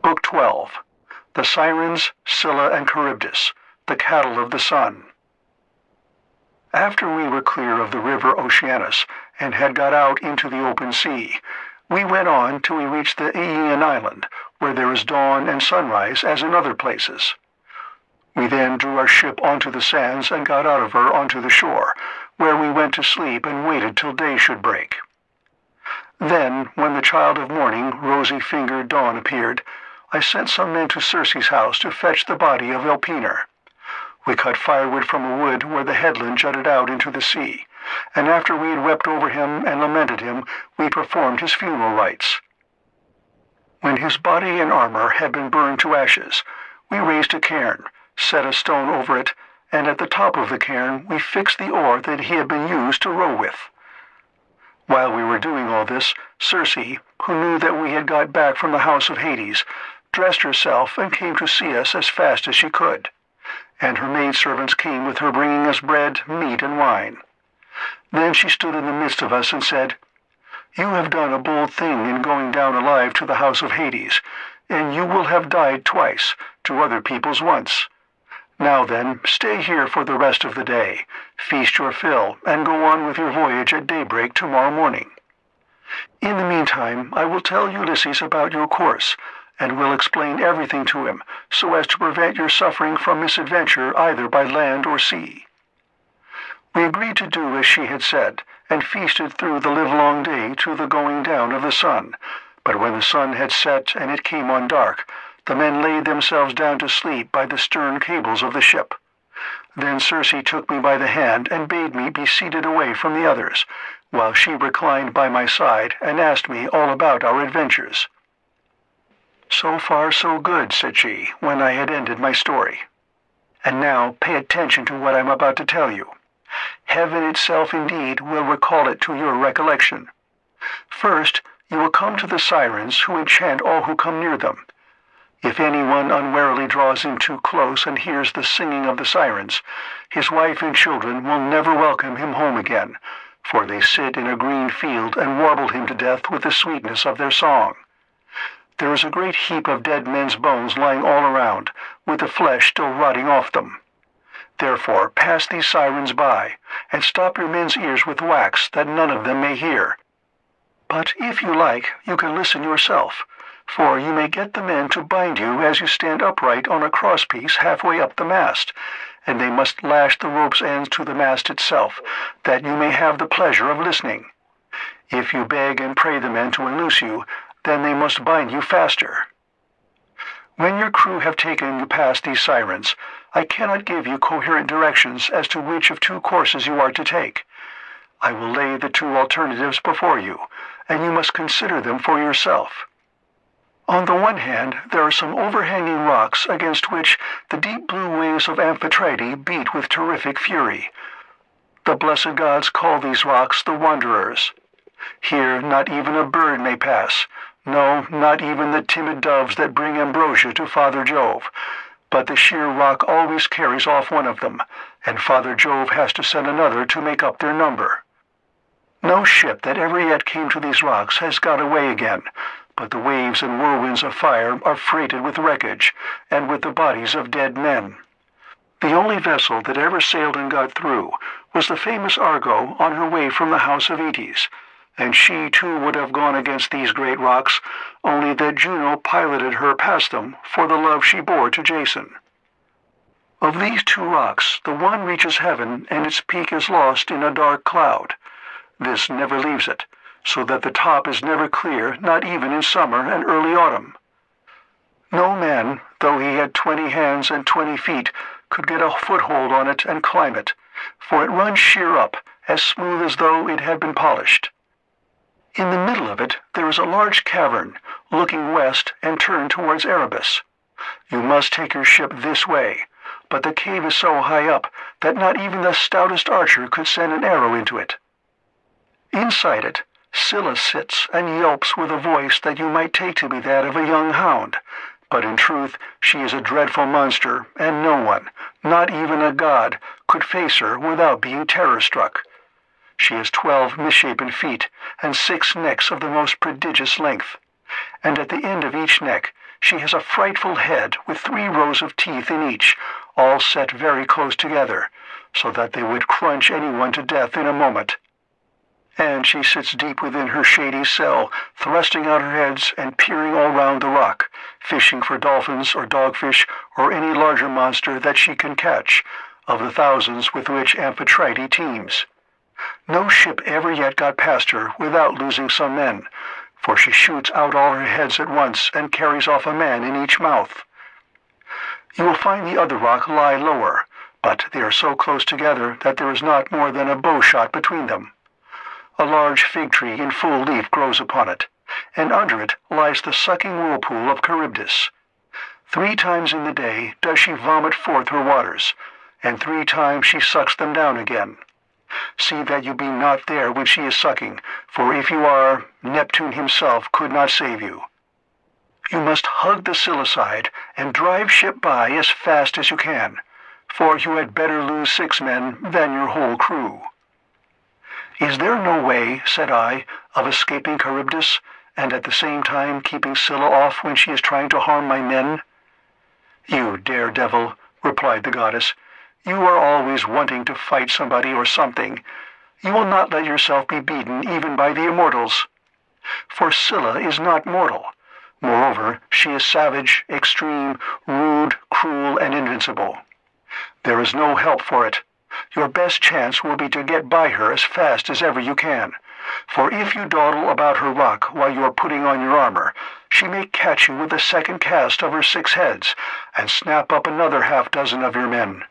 Book 12. The Sirens, Scylla and Charybdis, the Cattle of the Sun. After we were clear of the river Oceanus and had got out into the open sea, we went on till we reached the Aeaean island, where there is dawn and sunrise as in other places. We then drew our ship onto the sands and got out of her onto the shore, where we went to sleep and waited till day should break. Then, when the child of morning, rosy-fingered dawn appeared, I sent some men to Circe's house to fetch the body of Elpenor. We cut firewood from a wood where the headland jutted out into the sea, and after we had wept over him and lamented him, we performed his funeral rites. When his body and armor had been burned to ashes, we raised a cairn, set a stone over it, and at the top of the cairn we fixed the oar that he had been used to row with. While we were doing all this, Circe, who knew that we had got back from the house of Hades, dressed herself and came to see us as fast as she could, and her maidservants came with her bringing us bread, meat, and wine. Then she stood in the midst of us and said, "You have done a bold thing in going down alive to the house of Hades, and you will have died twice, to other people's once. Now then, stay here for the rest of the day, feast your fill, and go on with your voyage at daybreak tomorrow morning. In the meantime, I will tell Ulysses about your course, and will explain everything to him, so as to prevent your suffering from misadventure either by land or sea." We agreed to do as she had said, and feasted through the livelong day to the going down of the sun. But when the sun had set and it came on dark, the men laid themselves down to sleep by the stern cables of the ship. Then Circe took me by the hand and bade me be seated away from the others, while she reclined by my side and asked me all about our adventures. "So far so good," said she, when I had ended my story. "And now pay attention to what I am about to tell you. Heaven itself indeed will recall it to your recollection. First, you will come to the sirens, who enchant all who come near them. If anyone unwarily draws in too close and hears the singing of the sirens, his wife and children will never welcome him home again, for they sit in a green field and warble him to death with the sweetness of their song. There is a great heap of dead men's bones lying all around, with the flesh still rotting off them. Therefore pass these sirens by, and stop your men's ears with wax, that none of them may hear. But if you like, you can listen yourself, for you may get the men to bind you as you stand upright on a crosspiece halfway up the mast, and they must lash the rope's ends to the mast itself, that you may have the pleasure of listening. If you beg and pray the men to unloose you, then they must bind you faster. When your crew have taken you past these sirens, I cannot give you coherent directions as to which of two courses you are to take. I will lay the two alternatives before you, and you must consider them for yourself. On the one hand, there are some overhanging rocks against which the deep blue waves of Amphitrite beat with terrific fury. The blessed gods call these rocks the Wanderers. Here not even a bird may pass, no, not even the timid doves that bring ambrosia to Father Jove, but the sheer rock always carries off one of them, and Father Jove has to send another to make up their number. No ship that ever yet came to these rocks has got away again, but the waves and whirlwinds of fire are freighted with wreckage, and with the bodies of dead men. The only vessel that ever sailed and got through was the famous Argo on her way from the house of Aeetes, and she too would have gone against these great rocks, only that Juno piloted her past them for the love she bore to Jason. Of these two rocks, the one reaches heaven, and its peak is lost in a dark cloud. This never leaves it, so that the top is never clear, not even in summer and early autumn. No man, though he had 20 hands and 20 feet, could get a foothold on it and climb it, for it runs sheer up, as smooth as though it had been polished. In the middle of it there is a large cavern, looking west and turned towards Erebus. You must take your ship this way, but the cave is so high up that not even the stoutest archer could send an arrow into it. Inside it, Scylla sits and yelps with a voice that you might take to be that of a young hound, but in truth she is a dreadful monster, and no one, not even a god, could face her without being terror-struck. She has 12 misshapen feet, and 6 necks of the most prodigious length, and at the end of each neck She has a frightful head with 3 rows of teeth in each, all set very close together, so that they would crunch anyone to death in a moment. And she sits deep within her shady cell, thrusting out her heads and peering all round the rock, fishing for dolphins or dogfish or any larger monster that she can catch, of the thousands with which Amphitrite teems. No ship ever yet got past her without losing some men, for she shoots out all her heads at once and carries off a man in each mouth. You will find the other rock lie lower, but they are so close together that there is not more than a bow shot between them. A large fig tree in full leaf grows upon it, and under it lies the sucking whirlpool of Charybdis. 3 times in the day does she vomit forth her waters, and 3 times she sucks them down again. See that you be not there when she is sucking, for if you are, Neptune himself could not save you. You must hug the Scylla side and drive ship by as fast as you can, for you had better lose 6 men than your whole crew." "Is there no way," said I, "of escaping Charybdis, and at the same time keeping Scylla off when she is trying to harm my men?" "You daredevil," replied the goddess, "you are always wanting to fight somebody or something. You will not let yourself be beaten even by the immortals. For Scylla is not mortal. Moreover, she is savage, extreme, rude, cruel, and invincible. There is no help for it. Your best chance will be to get by her as fast as ever you can, for if you dawdle about her rock while you are putting on your armor, she may catch you with the second cast of her 6 heads, and snap up another 6 of your men.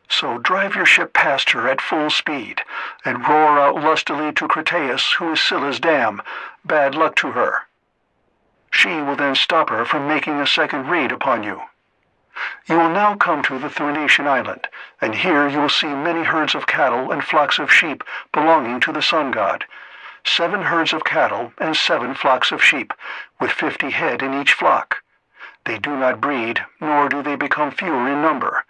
So drive your ship past her at full speed, and roar out lustily to Crataeis, who is Scylla's dam, bad luck to her. She will then stop her from making a second raid upon you. You will now come to the Thrinacian island, and here you will see many herds of cattle and flocks of sheep belonging to the sun god, 7 herds of cattle and 7 flocks of sheep, with 50 head in each flock. They do not breed, nor do they become fewer in number,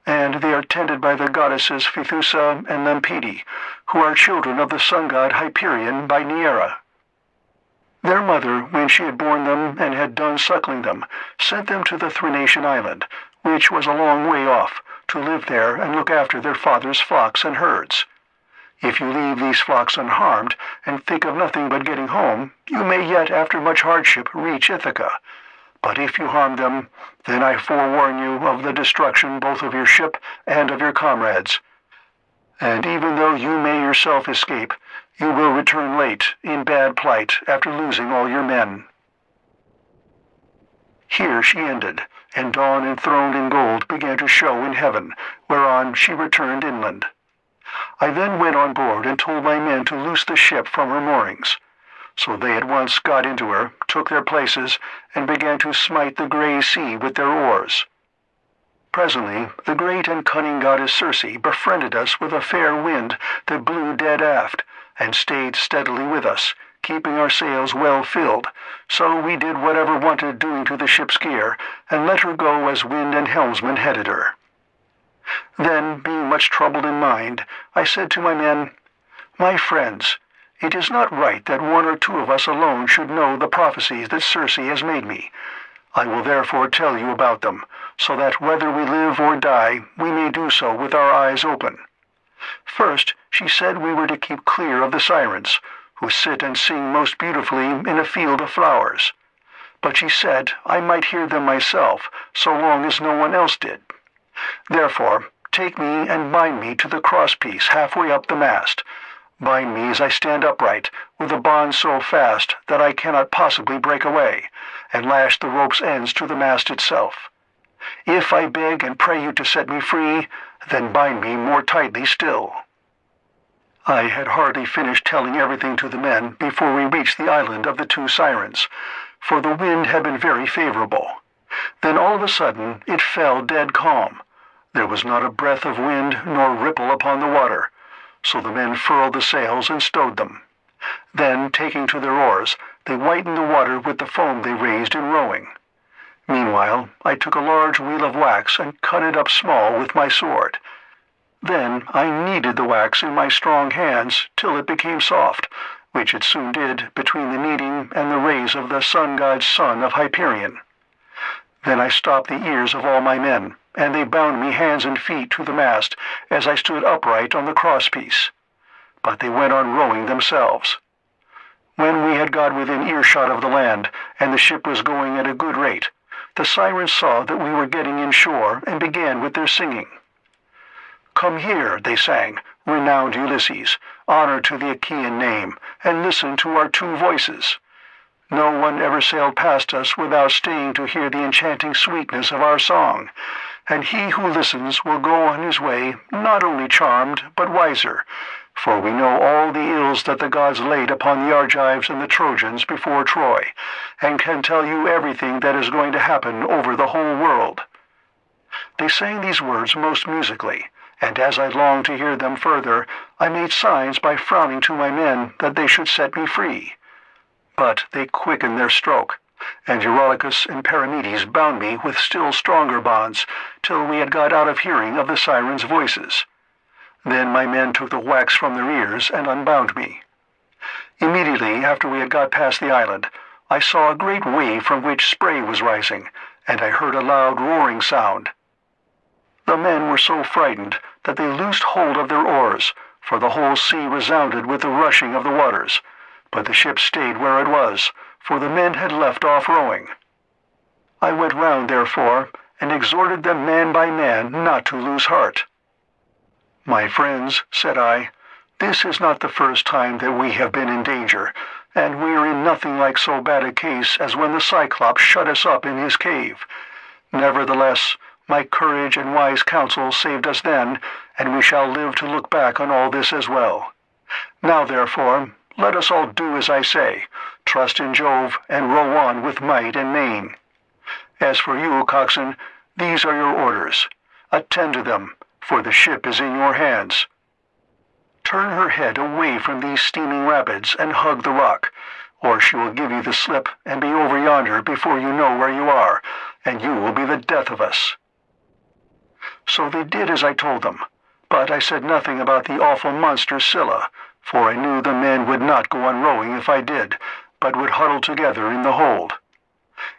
and they are tended by the goddesses Phaethusa and Lampede, who are children of the sun god Hyperion by Neaera. Their mother, when she had borne them and had done suckling them, sent them to the Thrinacian island, which was a long way off, to live there and look after their father's flocks and herds. If you leave these flocks unharmed, and think of nothing but getting home, you may yet, after much hardship, reach Ithaca. But if you harm them, then I forewarn you of the destruction both of your ship and of your comrades. And even though you may yourself escape, you will return late, in bad plight, after losing all your men." Here she ended, and dawn enthroned in gold began to show in heaven, whereon she returned inland. I then went on board and told my men to loose the ship from her moorings. So they at once got into her, took their places, and began to smite the grey sea with their oars. Presently the great and cunning goddess Circe befriended us with a fair wind that blew dead aft, and stayed steadily with us, keeping our sails well filled, so we did whatever wanted doing to the ship's gear, and let her go as wind and helmsman headed her. Then, being much troubled in mind, I said to my men, "My friends, it is not right that 1 or 2 of us alone should know the prophecies that Circe has made me. I will therefore tell you about them, so that whether we live or die, we may do so with our eyes open. First, she said we were to keep clear of the sirens, who sit and sing most beautifully in a field of flowers. But she said I might hear them myself, so long as no one else did. Therefore, take me and bind me to the crosspiece halfway up the mast. Bind me as I stand upright, with a bond so fast that I cannot possibly break away, and lash the rope's ends to the mast itself. If I beg and pray you to set me free, then bind me more tightly still." I had hardly finished telling everything to the men before we reached the island of the 2 sirens, for the wind had been very favorable. Then all of a sudden it fell dead calm. There was not a breath of wind nor ripple upon the water, so the men furled the sails and stowed them. Then, taking to their oars, they whitened the water with the foam they raised in rowing. Meanwhile, I took a large wheel of wax and cut it up small with my sword. Then I kneaded the wax in my strong hands till it became soft, which it soon did between the kneading and the rays of the sun god's son of Hyperion. Then I stopped the ears of all my men, and they bound me hands and feet to the mast as I stood upright on the crosspiece. But they went on rowing themselves. When we had got within earshot of the land, and the ship was going at a good rate, the sirens saw that we were getting inshore and began with their singing. "Come here," they sang, "renowned Ulysses, honor to the Achaean name, and listen to our two voices. No one ever sailed past us without staying to hear the enchanting sweetness of our song, and he who listens will go on his way not only charmed, but wiser, for we know all the ills that the gods laid upon the Argives and the Trojans before Troy, and can tell you everything that is going to happen over the whole world." They sang these words most musically, and as I longed to hear them further, I made signs by frowning to my men that they should set me free. But they quickened their stroke, and Eurylochus and Perimedes bound me with still stronger bonds, till we had got out of hearing of the sirens' voices. Then my men took the wax from their ears and unbound me. Immediately after we had got past the island, I saw a great wave from which spray was rising, and I heard a loud roaring sound. The men were so frightened that they loosed hold of their oars, for the whole sea resounded with the rushing of the waters. But the ship stayed where it was, for the men had left off rowing. I went round, therefore, and exhorted them man by man not to lose heart. "My friends," said I, "this is not the first time that we have been in danger, and we are in nothing like so bad a case as when the Cyclops shut us up in his cave. Nevertheless, my courage and wise counsel saved us then, and we shall live to look back on all this as well. Now, therefore, let us all do as I say, trust in Jove, and row on with might and main. As for you, coxswain, these are your orders. Attend to them, for the ship is in your hands. Turn her head away from these steaming rapids and hug the rock, or she will give you the slip and be over yonder before you know where you are, and you will be the death of us." So they did as I told them, but I said nothing about the awful monster Scylla, for I knew the men would not go on rowing if I did, but would huddle together in the hold.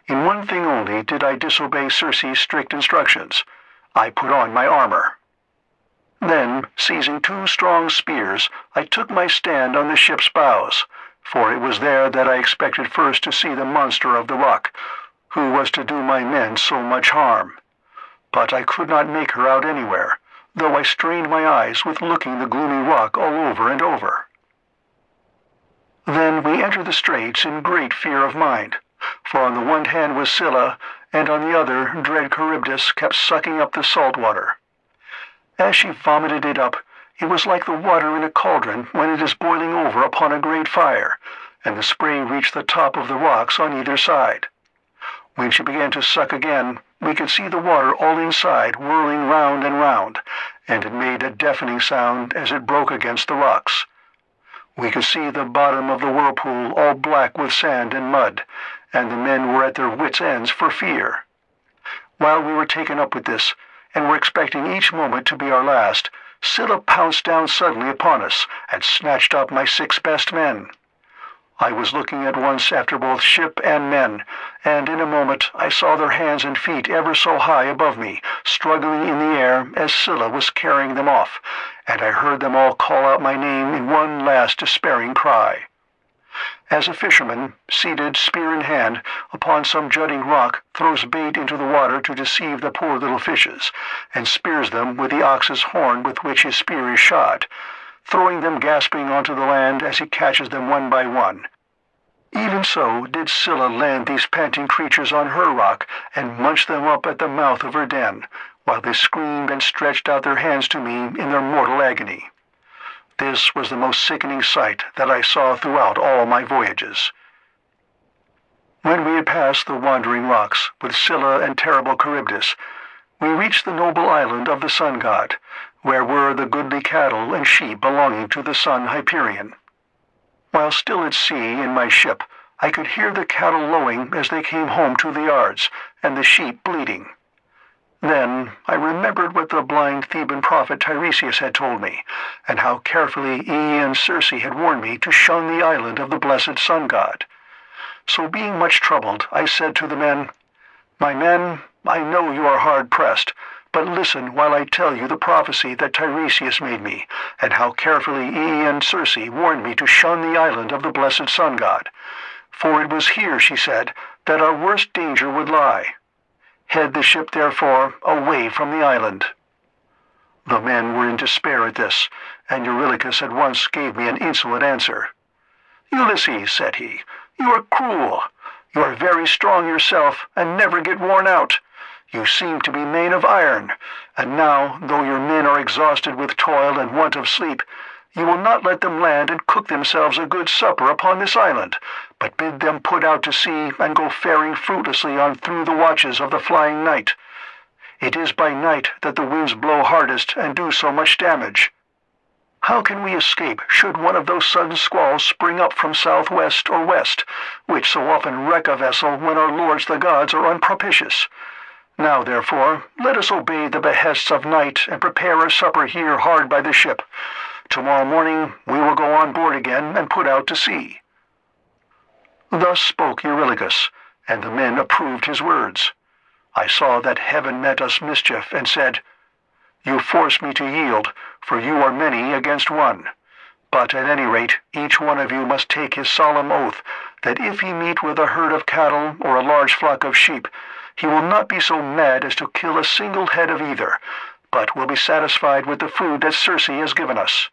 In one thing only did I disobey Circe's strict instructions. I put on my armor. Then, seizing two strong spears, I took my stand on the ship's bows, for it was there that I expected first to see the monster of the rock, who was to do my men so much harm. But I could not make her out anywhere, though I strained my eyes with looking the gloomy rock all over and over. Then we entered the straits in great fear of mind, for on the one hand was Scylla, and on the other dread Charybdis kept sucking up the salt water. As she vomited it up, it was like the water in a cauldron when it is boiling over upon a great fire, and the spray reached the top of the rocks on either side. When she began to suck again, we could see the water all inside whirling round and round, and it made a deafening sound as it broke against the rocks. We could see the bottom of the whirlpool all black with sand and mud, and the men were at their wits' ends for fear. While we were taken up with this, and were expecting each moment to be our last, Scylla pounced down suddenly upon us, and snatched up my 6 best men. I was looking at once after both ship and men, and in a moment I saw their hands and feet ever so high above me, struggling in the air as Scylla was carrying them off, and I heard them all call out my name in one last despairing cry. As a fisherman, seated, spear in hand, upon some jutting rock, throws bait into the water to deceive the poor little fishes, and spears them with the ox's horn with which his spear is shod, throwing them gasping onto the land as he catches them one by one. Even so did Scylla land these panting creatures on her rock, and munch them up at the mouth of her den, while they screamed and stretched out their hands to me in their mortal agony. This was the most sickening sight that I saw throughout all my voyages. When we had passed the wandering rocks, with Scylla and terrible Charybdis, we reached the noble island of the sun god, where were the goodly cattle and sheep belonging to the son Hyperion. While still at sea in my ship, I could hear the cattle lowing as they came home to the yards, and the sheep bleating. Then I remembered what the blind Theban prophet Tiresias had told me, and how carefully Aeaean Circe had warned me to shun the island of the blessed sun god. So being much troubled, I said to the men, My men, I know you are hard-pressed, but listen while I tell you the prophecy that Tiresias made me, and how carefully Aeaea and Circe warned me to shun the island of the blessed sun god. For it was here, she said, that our worst danger would lie. Head the ship, therefore, away from the island." The men were in despair at this, and Eurylochus at once gave me an insolent answer. "Ulysses," said he, "you are cruel. You are very strong yourself, and never get worn out. You seem to be made of iron, and now, though your men are exhausted with toil and want of sleep, you will not let them land and cook themselves a good supper upon this island, but bid them put out to sea and go faring fruitlessly on through the watches of the flying night. It is by night that the winds blow hardest and do so much damage. How can we escape should one of those sudden squalls spring up from southwest or west, which so often wreck a vessel when our lords the gods are unpropitious? Now, therefore, let us obey the behests of night and prepare our supper here hard by the ship. Tomorrow morning we will go on board again and put out to sea." Thus spoke Eurylochus, and the men approved his words. I saw that heaven meant us mischief, and said, "You force me to yield, for you are many against one. But at any rate, each one of you must take his solemn oath that if he meet with a herd of cattle or a large flock of sheep, he will not be so mad as to kill a single head of either, but will be satisfied with the food that Circe has given us."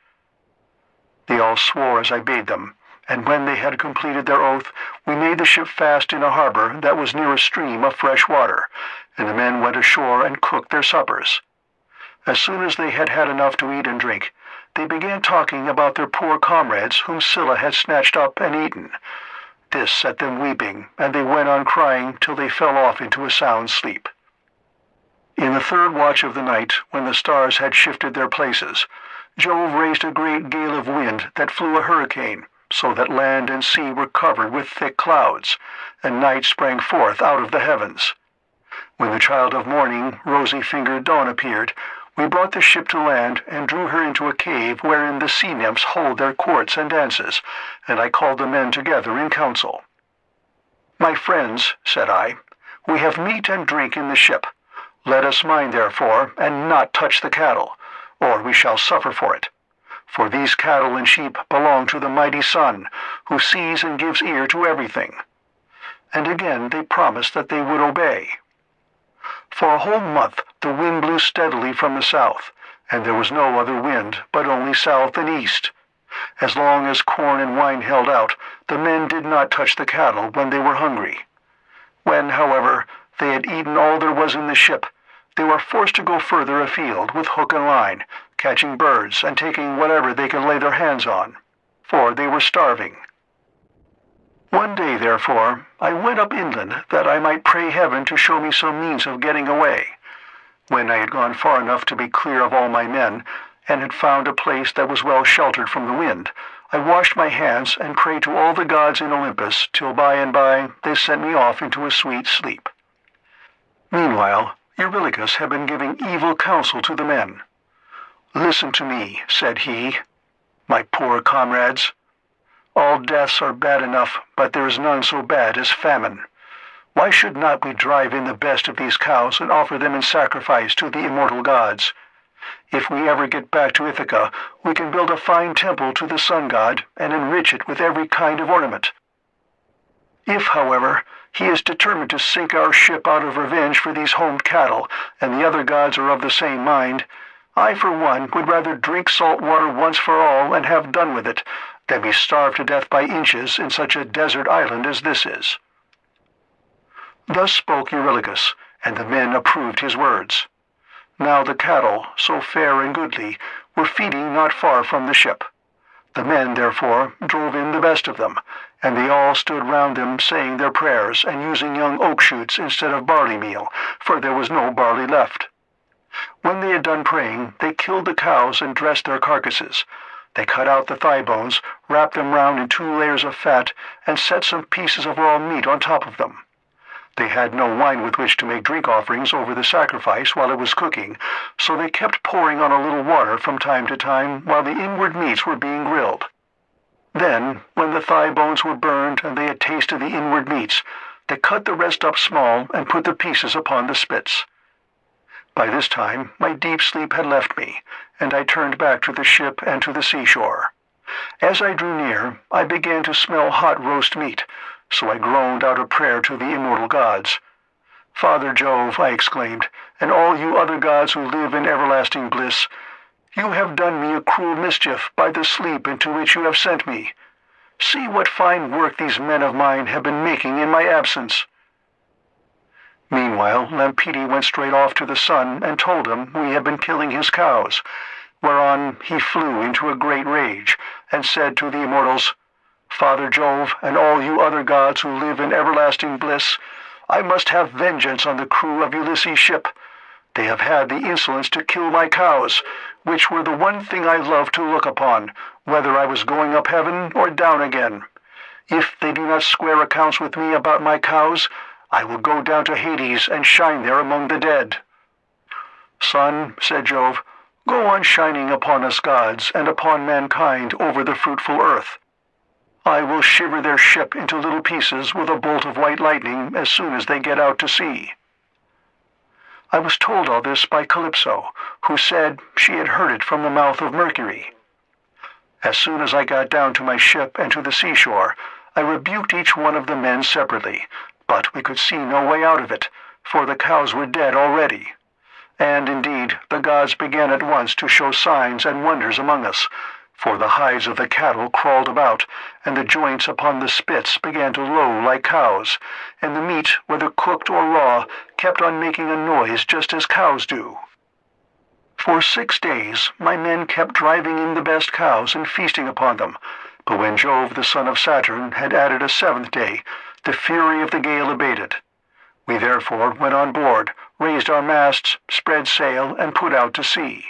They all swore as I bade them, and when they had completed their oath, we made the ship fast in a harbor that was near a stream of fresh water, and the men went ashore and cooked their suppers. As soon as they had had enough to eat and drink, they began talking about their poor comrades whom Scylla had snatched up and eaten. This set them weeping, and they went on crying till they fell off into a sound sleep. In the third watch of the night, when the stars had shifted their places, Jove raised a great gale of wind that flew a hurricane, so that land and sea were covered with thick clouds, and night sprang forth out of the heavens. When the child of morning, rosy-fingered Dawn, appeared, we brought the ship to land and drew her into a cave wherein the sea-nymphs hold their courts and dances, and I called the men together in council. "My friends," said I, "we have meat and drink in the ship. Let us mind, therefore, and not touch the cattle, or we shall suffer for it. For these cattle and sheep belong to the mighty sun, who sees and gives ear to everything." And again they promised that they would obey. For a whole month the wind blew steadily from the south, and there was no other wind but only south and east. As long as corn and wine held out, the men did not touch the cattle when they were hungry. When, however, they had eaten all there was in the ship, they were forced to go further afield with hook and line, catching birds and taking whatever they could lay their hands on, for they were starving. One day, therefore, I went up inland that I might pray heaven to show me some means of getting away. When I had gone far enough to be clear of all my men, and had found a place that was well sheltered from the wind, I washed my hands and prayed to all the gods in Olympus, till by and by they sent me off into a sweet sleep. Meanwhile, Eurylochus had been giving evil counsel to the men. "Listen to me," said he, "my poor comrades. All deaths are bad enough, but there is none so bad as famine. Why should not we drive in the best of these cows and offer them in sacrifice to the immortal gods? If we ever get back to Ithaca, we can build a fine temple to the sun god and enrich it with every kind of ornament. If, however, he is determined to sink our ship out of revenge for these homed cattle, and the other gods are of the same mind, I, for one, would rather drink salt water once for all and have done with it, than be starved to death by inches in such a desert island as this is." Thus spoke Eurylochus, and the men approved his words. Now the cattle, so fair and goodly, were feeding not far from the ship. The men, therefore, drove in the best of them, and they all stood round them saying their prayers and using young oak shoots instead of barley meal, for there was no barley left. When they had done praying, they killed the cows and dressed their carcasses. They cut out the thigh bones, wrapped them round in 2 layers of fat, and set some pieces of raw meat on top of them. They had no wine with which to make drink offerings over the sacrifice while it was cooking, so they kept pouring on a little water from time to time while the inward meats were being grilled. Then, when the thigh bones were burned and they had tasted the inward meats, they cut the rest up small and put the pieces upon the spits. By this time my deep sleep had left me, and I turned back to the ship and to the seashore. As I drew near, I began to smell hot roast meat, so I groaned out a prayer to the immortal gods. "Father Jove," I exclaimed, "and all you other gods who live in everlasting bliss, you have done me a cruel mischief by the sleep into which you have sent me. See what fine work these men of mine have been making in my absence." Meanwhile, Lampeter went straight off to the sun and told him we had been killing his cows, whereon he flew into a great rage, and said to the immortals, "Father Jove, and all you other gods who live in everlasting bliss, I must have vengeance on the crew of Ulysses' ship. They have had the insolence to kill my cows, which were the one thing I loved to look upon, whether I was going up heaven or down again. If they do not square accounts with me about my cows, I will go down to Hades and shine there among the dead." "Sun," said Jove, "go on shining upon us gods and upon mankind over the fruitful earth. I will shiver their ship into little pieces with a bolt of white lightning as soon as they get out to sea." I was told all this by Calypso, who said she had heard it from the mouth of Mercury. As soon as I got down to my ship and to the seashore, I rebuked each one of the men separately, but we could see no way out of it, for the cows were dead already. And indeed, the gods began at once to show signs and wonders among us, for the hides of the cattle crawled about, and the joints upon the spits began to low like cows, and the meat, whether cooked or raw, kept on making a noise just as cows do. For 6 days my men kept driving in the best cows and feasting upon them, but when Jove the son of Saturn had added a 7th day, the fury of the gale abated. We therefore went on board, raised our masts, spread sail, and put out to sea.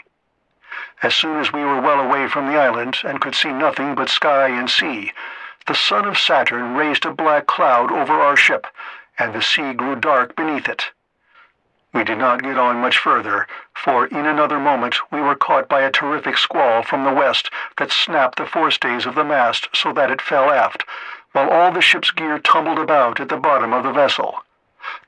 As soon as we were well away from the island and could see nothing but sky and sea, the son of Saturn raised a black cloud over our ship, and the sea grew dark beneath it. We did not get on much further, for in another moment we were caught by a terrific squall from the west that snapped the forestays of the mast so that it fell aft, while all the ship's gear tumbled about at the bottom of the vessel.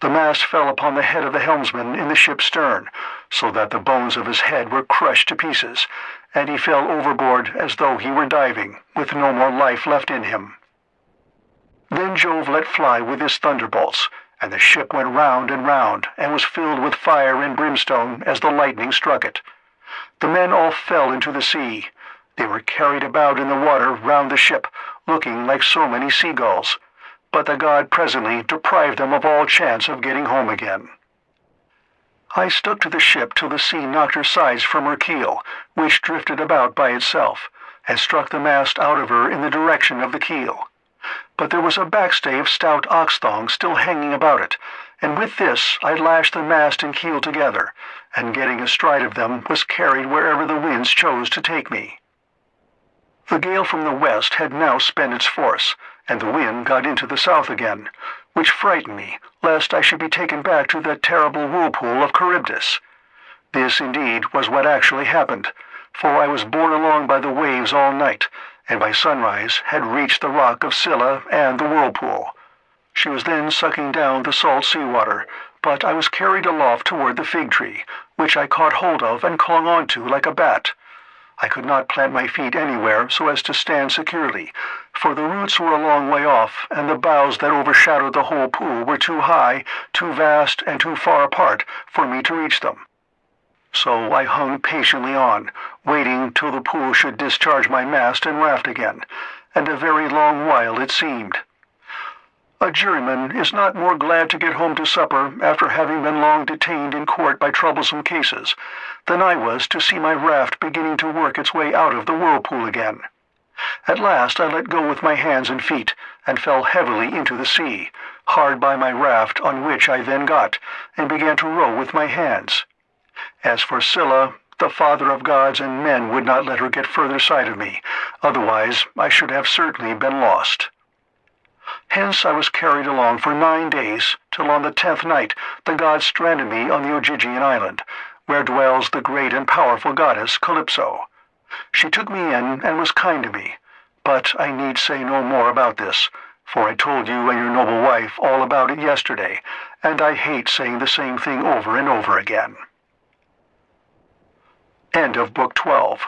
The mast fell upon the head of the helmsman in the ship's stern, so that the bones of his head were crushed to pieces, and he fell overboard as though he were diving, with no more life left in him. Then Jove let fly with his thunderbolts, and the ship went round and was filled with fire and brimstone as the lightning struck it. The men all fell into the sea. They were carried about in the water round the ship, looking like so many seagulls, but the god presently deprived them of all chance of getting home again. I stuck to the ship till the sea knocked her sides from her keel, which drifted about by itself, and struck the mast out of her in the direction of the keel. But there was a backstay of stout ox thong still hanging about it, and with this I lashed the mast and keel together, and getting astride of them was carried wherever the winds chose to take me. The gale from the west had now spent its force, and the wind got into the south again, which frightened me, lest I should be taken back to that terrible whirlpool of Charybdis. This, indeed, was what actually happened, for I was borne along by the waves all night, and by sunrise had reached the rock of Scylla and the whirlpool. She was then sucking down the salt sea water, but I was carried aloft toward the fig tree, which I caught hold of and clung on to like a bat. I could not plant my feet anywhere so as to stand securely, for the roots were a long way off, and the boughs that overshadowed the whole pool were too high, too vast, and too far apart for me to reach them. So I hung patiently on, waiting till the pool should discharge my mast and raft again, and a very long while it seemed. A juryman is not more glad to get home to supper after having been long detained in court by troublesome cases than I was to see my raft beginning to work its way out of the whirlpool again. At last I let go with my hands and feet, and fell heavily into the sea, hard by my raft, on which I then got, and began to row with my hands. As for Scylla, the father of gods and men would not let her get further sight of me, otherwise I should have certainly been lost. Hence I was carried along for 9 days, till on the 10th night the gods stranded me on the Ogygian island, where dwells the great and powerful goddess Calypso. She took me in and was kind to me, but I need say no more about this, for I told you and your noble wife all about it yesterday, and I hate saying the same thing over and over again. End of Book 12.